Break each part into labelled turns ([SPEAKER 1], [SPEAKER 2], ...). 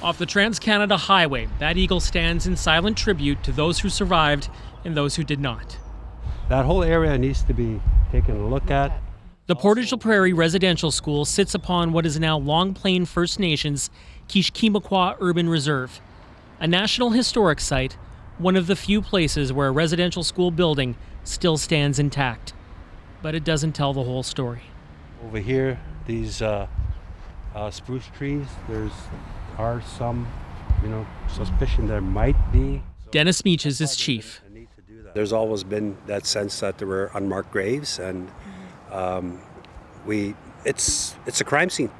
[SPEAKER 1] Off the Trans-Canada Highway, that eagle stands in silent tribute to those who survived and those who did not.
[SPEAKER 2] That whole area needs to be taken a look at.
[SPEAKER 1] The Portage la Prairie Residential School sits upon what is now Long Plain First Nation's Tk'emlúps Urban Reserve, a National Historic Site, one of the few places where a residential school building still stands intact. But it doesn't tell the whole story.
[SPEAKER 2] Over here, these spruce trees, are some, suspicion there might be.
[SPEAKER 1] Dennis Meaches is chief.
[SPEAKER 3] There's always been that sense that there were unmarked graves, and it's a crime scene.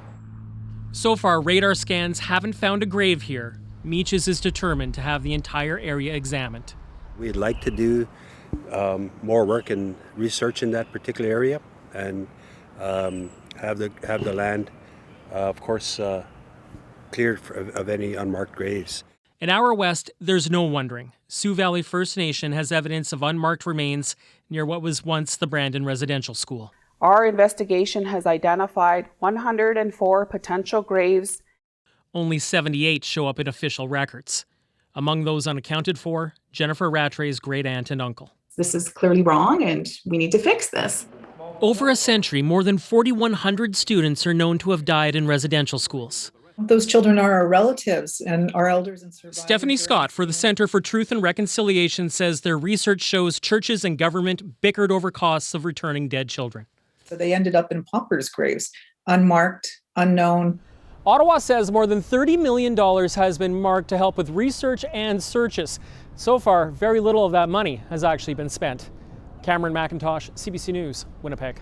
[SPEAKER 1] So far, radar scans haven't found a grave here. Meaches is determined to have the entire area examined.
[SPEAKER 3] We'd like to do more work and research in that particular area, and have the land, of course, cleared of any unmarked graves.
[SPEAKER 1] An hour west, there's no wondering. Sioux Valley First Nation has evidence of unmarked remains near what was once the Brandon Residential School.
[SPEAKER 4] Our investigation has identified 104 potential graves.
[SPEAKER 1] Only 78 show up in official records. Among those unaccounted for, Jennifer Rattray's great-aunt and uncle.
[SPEAKER 5] This is clearly wrong and we need to fix this.
[SPEAKER 1] Over a century, more than 4,100 students are known to have died in residential schools.
[SPEAKER 6] Those children are our relatives and our elders and survivors.
[SPEAKER 1] Stephanie Scott for the Center for Truth and Reconciliation says their research shows churches and government bickered over costs of returning dead children.
[SPEAKER 6] So they ended up in paupers' graves, unmarked, unknown.
[SPEAKER 1] Ottawa says more than $30 million has been marked to help with research and searches. So far, very little of that money has actually been spent. Cameron McIntosh, CBC News, Winnipeg.